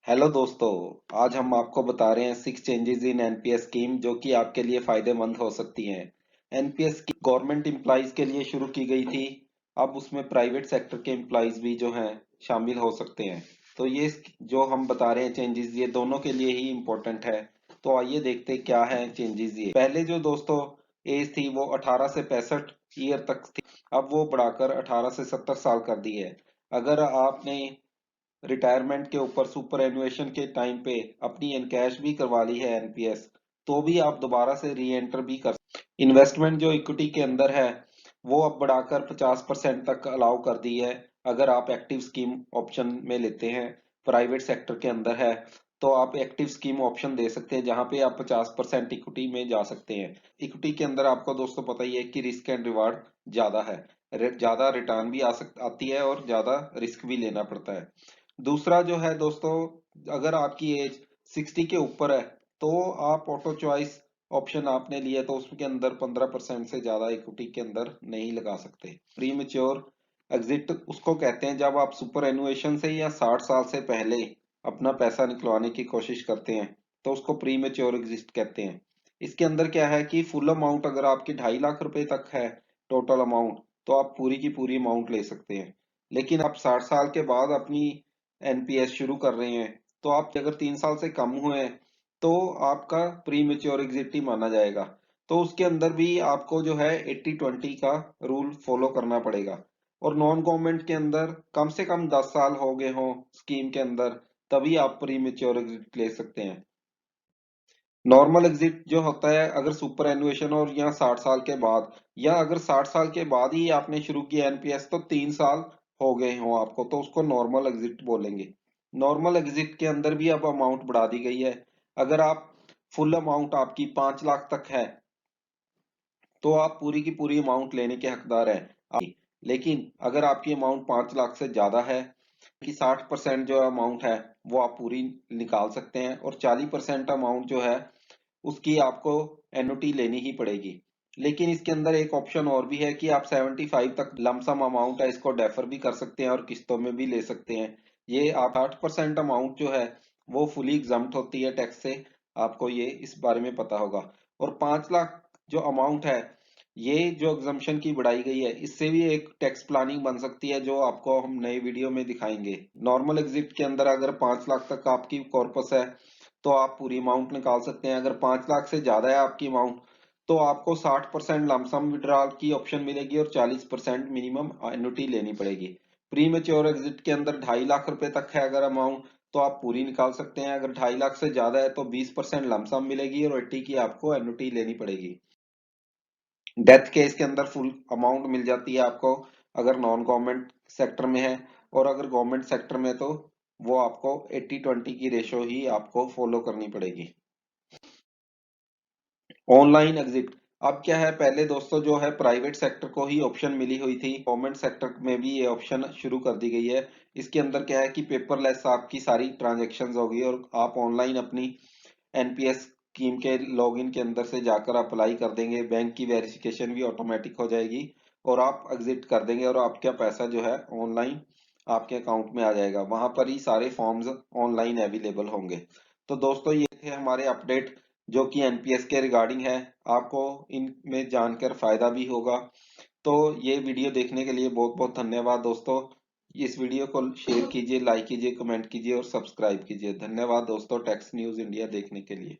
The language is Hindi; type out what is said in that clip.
हेलो दोस्तों। आज हम आपको बता रहे हैं 6 चेंजेस इन एनपीएस स्कीम जो कि आपके लिए फायदेमंद हो सकती हैं। एनपीएस स्कीम गवर्नमेंट एम्प्लॉइज के लिए शुरू की गई थी। अब उसमें प्राइवेट सेक्टर के एम्प्लॉइज भी जो हैं शामिल हो सकते हैं। तो ये जो हम बता रहे हैं चेंजेस, ये दोनों के लिए ही इम्पोर्टेंट है। तो आइए देखते हैं क्या है चेंजेस। ये पहले जो दोस्तों एज थी वो 18 से 65 ईयर तक थी। अब वो बढ़ाकर 18 से 70 साल कर दी है। अगर आपने रिटायरमेंट के ऊपर सुपर एनुएशन के टाइम पे अपनी एनकैश भी करवा ली है एनपीएस, तो भी आप दोबारा से री एंटर भी कर सकते। इन्वेस्टमेंट जो इक्विटी के अंदर है वो अब बढ़ाकर 50% तक अलाउ कर दी है। अगर आप एक्टिव स्कीम ऑप्शन में लेते हैं, प्राइवेट सेक्टर के अंदर है, तो आप एक्टिव स्कीम ऑप्शन दे सकते हैं जहां पे आप 50% इक्विटी में जा सकते हैं। इक्विटी के अंदर आपको दोस्तों पता ही है कि रिस्क एंड रिवार्ड ज्यादा है। ज्यादा रिटर्न भी आती है और ज्यादा रिस्क भी लेना पड़ता है। दूसरा जो है दोस्तों, अगर आपकी एज 60 के ऊपर है तो आप ऑटो चॉइस ऑप्शन आपने लिया तो उसके अंदर 15% से ज्यादा इक्विटी के अंदर नहीं लगा सकते। प्री मेच्योर एग्जिट उसको कहते हैं जब आप सुपर एनुएशन से या 60 साल से पहले अपना पैसा निकलवाने की कोशिश करते हैं, तो उसको प्री मेच्योर एग्जिट कहते हैं। इसके अंदर क्या है कि फुल अमाउंट अगर आपकी 2.5 लाख रुपए तक है टोटल अमाउंट, तो आप पूरी की पूरी अमाउंट ले सकते हैं। लेकिन आप 60 साल के बाद अपनी एनपीएस शुरू कर रहे हैं, तो आप अगर 3 साल से कम हुए हैं तो आपका प्री मेच्योर एग्जिट ही माना जाएगा। तो उसके अंदर भी आपको जो है 80-20 का रूल फॉलो करना पड़ेगा। और नॉन गवर्नमेंट के अंदर कम से कम 10 साल हो गए हों स्कीम के अंदर, तभी आप प्री मेच्योर एग्जिट ले सकते हैं। नॉर्मल एग्जिट जो होता है अगर सुपर एनुएशन और या 60 साल के बाद, या अगर 60 साल के बाद ही आपने शुरू किया एनपीएस तो 3 साल हो गए हो आपको, तो उसको नॉर्मल एग्जिट बोलेंगे। नॉर्मल एग्जिट के अंदर भी अब अमाउंट बढ़ा दी गई है। अगर आप फुल अमाउंट आपकी 5 लाख तक है तो आप पूरी की पूरी अमाउंट लेने के हकदार हैं। लेकिन अगर आपकी अमाउंट 5 लाख से ज्यादा है कि 60% जो अमाउंट है वो आप पूरी निकाल सकते हैं, और 40% अमाउंट जो है उसकी आपको एन्युटी लेनी ही पड़ेगी। लेकिन इसके अंदर एक ऑप्शन और भी है कि आप 75 तक लमसम अमाउंट है इसको डेफर भी कर सकते हैं और किस्तों में भी ले सकते हैं। ये आप 60% अमाउंट जो है वो फुली एग्जम्प्ट होती है टैक्स से। आपको ये इस बारे में पता होगा। और 5 लाख जो अमाउंट है, ये जो एग्जम्पशन की बढ़ाई गई है, इससे भी एक टैक्स प्लानिंग बन सकती है जो आपको हम नए वीडियो में दिखाएंगे। नॉर्मल एग्जिट के अंदर अगर 5 लाख तक आपकी कॉर्पस है तो आप पूरी अमाउंट निकाल सकते हैं। अगर 5 लाख से ज्यादा है आपकी अमाउंट तो आपको 60% लमसम विड्रॉल की ऑप्शन मिलेगी और 40% मिनिमम एन्युटी लेनी पड़ेगी। प्री मेच्योर एग्जिट के अंदर 2.5 लाख रुपए तक है अगर अमाउंट, तो आप पूरी निकाल सकते हैं। अगर 2.5 लाख से ज्यादा है तो 20% लमसम मिलेगी और 80 की आपको एन्युटी लेनी पड़ेगी। डेथ केस के अंदर फुल अमाउंट मिल जाती है आपको अगर नॉन गवर्नमेंट सेक्टर में है, और अगर गवर्नमेंट सेक्टर में तो वो आपको 80-20 की रेशो ही आपको फॉलो करनी पड़ेगी। ऑनलाइन एग्जिट अब क्या है, पहले दोस्तों जो है प्राइवेट सेक्टर को ही ऑप्शन मिली हुई थी, गवर्नमेंट सेक्टर में भी ये ऑप्शन शुरू कर दी गई है। इसके अंदर क्या है कि पेपरलेस आपकी सारी ट्रांजेक्शन्स होगी और आप ऑनलाइन अपनी एनपीएस स्कीम के लॉगिन के अंदर से जाकर अप्लाई कर देंगे, बैंक की वेरिफिकेशन भी ऑटोमेटिक हो जाएगी और आप एग्जिट कर देंगे और आपका पैसा जो है ऑनलाइन आपके अकाउंट में आ जाएगा। वहां पर ही सारे फॉर्म्स ऑनलाइन अवेलेबल होंगे। तो दोस्तों ये थे हमारे अपडेट जो कि एनपीएस के रिगार्डिंग है। आपको इनमें जानकर फायदा भी होगा। तो ये वीडियो देखने के लिए बहुत बहुत धन्यवाद दोस्तों। इस वीडियो को शेयर कीजिए, लाइक कीजिए, कमेंट कीजिए और सब्सक्राइब कीजिए। धन्यवाद दोस्तों टैक्स न्यूज़ इंडिया देखने के लिए।